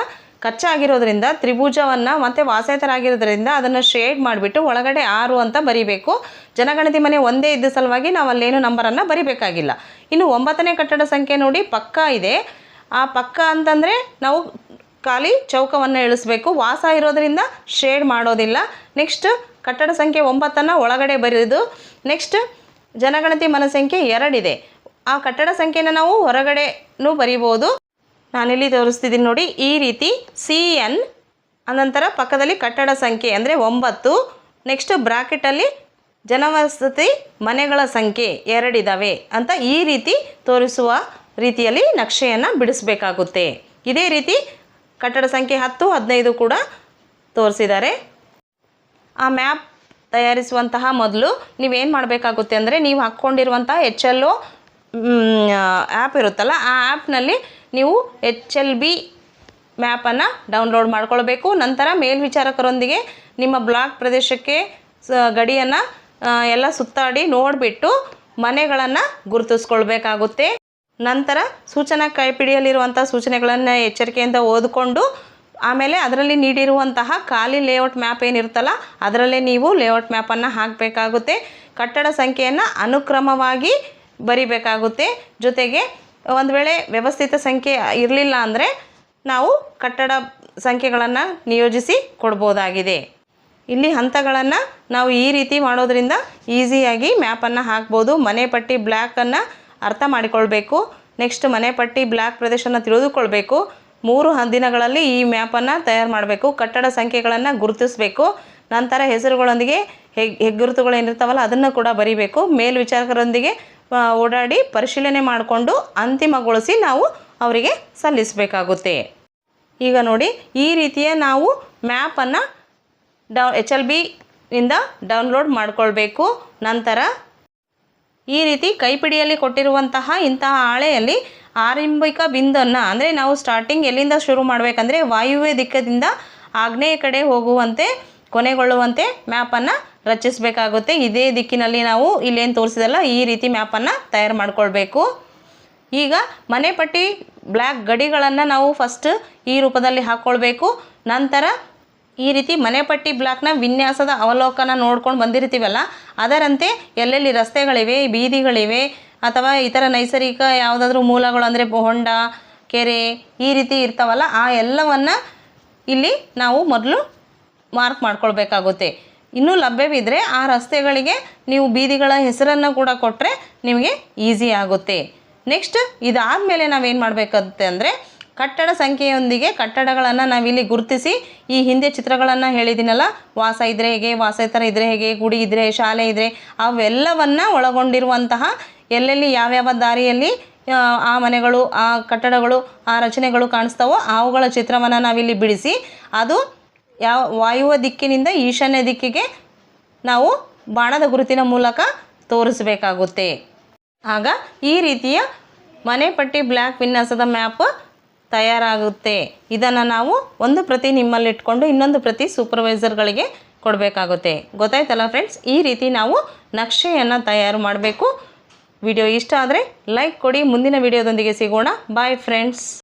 ಕಚ್ಚಾ ಆಗಿರೋದ್ರಿಂದ ತ್ರಿಭುಜವನ್ನು ಮತ್ತು ವಾಸೇತರ ಆಗಿರೋದ್ರಿಂದ ಅದನ್ನು ಶೇಡ್ ಮಾಡಿಬಿಟ್ಟು ಒಳಗಡೆ 6 ಅಂತ ಬರೀಬೇಕು. ಜನಗಣತಿ ಮನೆ 1 ಇದ್ದ ಸಲುವಾಗಿ ನಾವು ಅಲ್ಲೇನು ನಂಬರನ್ನು ಬರಿಬೇಕಾಗಿಲ್ಲ. ಇನ್ನು 9ನೇ ಕಟ್ಟಡ ಸಂಖ್ಯೆ ನೋಡಿ ಪಕ್ಕ ಇದೆ. ಆ ಪಕ್ಕ ಅಂತಂದರೆ ನಾವು ಖಾಲಿ ಚೌಕವನ್ನು ಇಳಿಸ್ಬೇಕು. ವಾಸ ಇರೋದರಿಂದ ಶೇಡ್ ಮಾಡೋದಿಲ್ಲ. ನೆಕ್ಸ್ಟ್ ಕಟ್ಟಡ ಸಂಖ್ಯೆ 9 ಒಳಗಡೆ ಬರೆಯೋದು. ನೆಕ್ಸ್ಟ್ ಜನಗಣತಿ ಮನೆ ಸಂಖ್ಯೆ 2 ಇದೆ. ಆ ಕಟ್ಟಡ ಸಂಖ್ಯೆನ ನಾವು ಹೊರಗಡೆನೂ ಬರಿಬೋದು. ನಾನಿಲ್ಲಿ ತೋರಿಸ್ತಿದ್ದೀನಿ ನೋಡಿ. ಈ ರೀತಿ CN ಅನಂತರ ಪಕ್ಕದಲ್ಲಿ ಕಟ್ಟಡ ಸಂಖ್ಯೆ ಅಂದರೆ 9, ನೆಕ್ಸ್ಟ್ ಬ್ರಾಕೆಟಲ್ಲಿ ಜನವಸತಿ ಮನೆಗಳ ಸಂಖ್ಯೆ 2 ಇದ್ದಾವೆ ಅಂತ ಈ ರೀತಿ ತೋರಿಸುವ ರೀತಿಯಲ್ಲಿ ನಕ್ಷೆಯನ್ನು ಬಿಡಿಸಬೇಕಾಗುತ್ತೆ. ಇದೇ ರೀತಿ ಕಟ್ಟಡ ಸಂಖ್ಯೆ 10, 15 ಕೂಡ ತೋರಿಸಿದ್ದಾರೆ. ಆ ಮ್ಯಾಪ್ ತಯಾರಿಸುವಂತಹ ಮೊದಲು ನೀವೇನು ಮಾಡಬೇಕಾಗುತ್ತೆ ಅಂದರೆ ನೀವು ಹಾಕ್ಕೊಂಡಿರುವಂಥ HLO ಆ್ಯಪ್ ಇರುತ್ತಲ್ಲ, ಆ ಆ್ಯಪ್ನಲ್ಲಿ ನೀವು HLB ಮ್ಯಾಪನ್ನು ಡೌನ್ಲೋಡ್ ಮಾಡ್ಕೊಳ್ಬೇಕು. ನಂತರ ಮೇಲ್ವಿಚಾರಕರೊಂದಿಗೆ ನಿಮ್ಮ ಬ್ಲಾಕ್ ಪ್ರದೇಶಕ್ಕೆ ಗಡಿಯನ್ನು ಎಲ್ಲ ಸುತ್ತಾಡಿ ನೋಡಿಬಿಟ್ಟು ಮನೆಗಳನ್ನು ಗುರುತಿಸ್ಕೊಳ್ಬೇಕಾಗುತ್ತೆ. ನಂತರ ಸೂಚನಾ ಕೈಪಿಡಿಯಲ್ಲಿರುವಂಥ ಸೂಚನೆಗಳನ್ನು ಎಚ್ಚರಿಕೆಯಿಂದ ಓದಿಕೊಂಡು ಆಮೇಲೆ ಅದರಲ್ಲಿ ನೀಡಿರುವಂತಹ ಖಾಲಿ ಲೇಔಟ್ ಮ್ಯಾಪ್ ಏನಿರುತ್ತಲ್ಲ ಅದರಲ್ಲೇ ನೀವು ಲೇಔಟ್ ಮ್ಯಾಪನ್ನು ಹಾಕಬೇಕಾಗುತ್ತೆ. ಕಟ್ಟಡ ಸಂಖ್ಯೆಯನ್ನು ಅನುಕ್ರಮವಾಗಿ ಬರಿಬೇಕಾಗುತ್ತೆ. ಜೊತೆಗೆ ಒಂದು ವೇಳೆ ವ್ಯವಸ್ಥಿತ ಸಂಖ್ಯೆ ಇರಲಿಲ್ಲ ಅಂದರೆ ನಾವು ಕಟ್ಟಡ ಸಂಖ್ಯೆಗಳನ್ನು ನಿಯೋಜಿಸಿ ಕೊಡ್ಬೋದಾಗಿದೆ. ಇಲ್ಲಿ ಹಂತಗಳನ್ನು ನಾವು ಈ ರೀತಿ ಮಾಡೋದ್ರಿಂದ ಈಸಿಯಾಗಿ ಮ್ಯಾಪನ್ನು ಹಾಕ್ಬೋದು. ಮನೆ ಪಟ್ಟಿ ಬ್ಲ್ಯಾಕನ್ನು ಅರ್ಥ ಮಾಡಿಕೊಳ್ಬೇಕು. ನೆಕ್ಸ್ಟ್ ಮನೆ ಪಟ್ಟಿ ಬ್ಲ್ಯಾಕ್ ಪ್ರದೇಶನ ತಿಳಿದುಕೊಳ್ಬೇಕು. 3 ದಿನಗಳಲ್ಲಿ ಈ ಮ್ಯಾಪನ್ನು ತಯಾರು ಮಾಡಬೇಕು. ಕಟ್ಟಡ ಸಂಖ್ಯೆಗಳನ್ನು ಗುರುತಿಸಬೇಕು. ನಂತರ ಹೆಸರುಗಳೊಂದಿಗೆ ಹೆಗ್ಗುರುತುಗಳು ಏನಿರ್ತಾವಲ್ಲ ಅದನ್ನು ಕೂಡ ಬರಿಬೇಕು. ಮೇಲ್ವಿಚಾರಕರೊಂದಿಗೆ ಓಡಾಡಿ ಪರಿಶೀಲನೆ ಮಾಡಿಕೊಂಡು ಅಂತಿಮಗೊಳಿಸಿ ನಾವು ಅವರಿಗೆ ಸಲ್ಲಿಸಬೇಕಾಗುತ್ತೆ. ಈಗ ನೋಡಿ, ಈ ರೀತಿಯ ನಾವು ಮ್ಯಾಪನ್ನು HLBನಿಂದ ಡೌನ್ಲೋಡ್ ಮಾಡಿಕೊಳ್ಬೇಕು. ನಂತರ ಈ ರೀತಿ ಕೈಪಿಡಿಯಲ್ಲಿ ಕೊಟ್ಟಿರುವಂತಹ ಇಂತಹ ಹಾಳೆಯಲ್ಲಿ ಆರಂಭಿಕ ಬಿಂದುವನ್ನು ಅಂದರೆ ನಾವು ಸ್ಟಾರ್ಟಿಂಗ್ ಎಲ್ಲಿಂದ ಶುರು ಮಾಡಬೇಕಂದ್ರೆ ವಾಯುವ್ಯ ದಿಕ್ಕದಿಂದ ಆಗ್ನೇಯ ಕಡೆ ಹೋಗುವಂತೆ ಕೊನೆಗೊಳ್ಳುವಂತೆ ಮ್ಯಾಪನ್ನು ರಚಿಸಬೇಕಾಗುತ್ತೆ. ಇದೇ ದಿಕ್ಕಿನಲ್ಲಿ ನಾವು ಇಲ್ಲೇನು ತೋರಿಸಿದಲ್ಲ ಈ ರೀತಿ ಮ್ಯಾಪನ್ನು ತಯಾರು ಮಾಡಿಕೊಳ್ಬೇಕು. ಈಗ ಮನೆ ಪಟ್ಟಿ ಬ್ಲ್ಯಾಕ್ ಗಡಿಗಳನ್ನು ನಾವು ಫಸ್ಟ್ ಈ ರೂಪದಲ್ಲಿ ಹಾಕ್ಕೊಳ್ಬೇಕು. ನಂತರ ಈ ರೀತಿ ಮನೆ ಪಟ್ಟಿ ಬ್ಲಾಕ್ನ ವಿನ್ಯಾಸದ ಅವಲೋಕನ ನೋಡ್ಕೊಂಡು ಬಂದಿರ್ತೀವಲ್ಲ ಅದರಂತೆ ಎಲ್ಲೆಲ್ಲಿ ರಸ್ತೆಗಳಿವೆ, ಬೀದಿಗಳಿವೆ ಅಥವಾ ಇತರ ನೈಸರ್ಗಿಕ ಯಾವುದಾದ್ರೂ ಮೂಲಗಳು ಅಂದರೆ ಹೊಂಡ, ಕೆರೆ ಈ ರೀತಿ ಇರ್ತಾವಲ್ಲ ಆ ಎಲ್ಲವನ್ನು ಇಲ್ಲಿ ನಾವು ಮೊದಲು ಮಾರ್ಕ್ ಮಾಡ್ಕೊಳ್ಬೇಕಾಗುತ್ತೆ. ಇನ್ನೂ ಲಭ್ಯವಿದ್ದರೆ ಆ ರಸ್ತೆಗಳಿಗೆ ನೀವು ಬೀದಿಗಳ ಹೆಸರನ್ನು ಕೂಡ ಕೊಟ್ಟರೆ ನಿಮಗೆ ಈಸಿ ಆಗುತ್ತೆ. ನೆಕ್ಸ್ಟ್ ಇದಾದಮೇಲೆ ನಾವೇನು ಮಾಡಬೇಕಾಗುತ್ತೆ ಅಂದರೆ ಕಟ್ಟಡ ಸಂಖ್ಯೆಯೊಂದಿಗೆ ಕಟ್ಟಡಗಳನ್ನು ನಾವಿಲ್ಲಿ ಗುರುತಿಸಿ ಈ ಹಿಂದೆ ಚಿತ್ರಗಳನ್ನು ಹೇಳಿದ್ದೀನಲ್ಲ, ವಾಸ ಇದ್ದರೆ ಹೇಗೆ, ವಾಸೇತರ ಇದ್ದರೆ ಹೇಗೆ, ಗುಡಿ ಇದ್ದರೆ, ಶಾಲೆ ಇದ್ದರೆ ಅವೆಲ್ಲವನ್ನು ಒಳಗೊಂಡಿರುವಂತಹ ಎಲ್ಲೆಲ್ಲಿ ಯಾವ್ಯಾವ ದಾರಿಯಲ್ಲಿ ಆ ಮನೆಗಳು, ಆ ಕಟ್ಟಡಗಳು, ಆ ರಚನೆಗಳು ಕಾಣಿಸ್ತಾವೋ ಅವುಗಳ ಚಿತ್ರವನ್ನು ನಾವಿಲ್ಲಿ ಬಿಡಿಸಿ ಅದು ಯಾವ ವಾಯುವ್ಯ ದಿಕ್ಕಿನಿಂದ ಈಶಾನ್ಯ ದಿಕ್ಕಿಗೆ ನಾವು ಬಾಣದ ಗುರುತಿನ ಮೂಲಕ ತೋರಿಸಬೇಕಾಗುತ್ತೆ. ಆಗ ಈ ರೀತಿಯ ಮನೆ ಪಟ್ಟಿ ಬ್ಲ್ಯಾಕ್ ವಿನ್ಯಾಸದ ಮ್ಯಾಪ್ ತಯಾರಾಗುತ್ತೆ. ಇದನ್ನು ನಾವು ಒಂದು ಪ್ರತಿ ನಿಮ್ಮಲ್ಲಿಟ್ಕೊಂಡು ಇನ್ನೊಂದು ಪ್ರತಿ ಸೂಪರ್ವೈಸರ್ಗಳಿಗೆ ಕೊಡಬೇಕಾಗುತ್ತೆ. ಗೊತ್ತಾಯ್ತಲ್ಲ ಫ್ರೆಂಡ್ಸ್, ಈ ರೀತಿ ನಾವು ನಕ್ಷೆಯನ್ನು ತಯಾರು ಮಾಡಬೇಕು. ವಿಡಿಯೋ ಇಷ್ಟ ಆದರೆ ಲೈಕ್ ಕೊಡಿ. ಮುಂದಿನ ವಿಡಿಯೋದೊಂದಿಗೆ ಸಿಗೋಣ. Bye friends.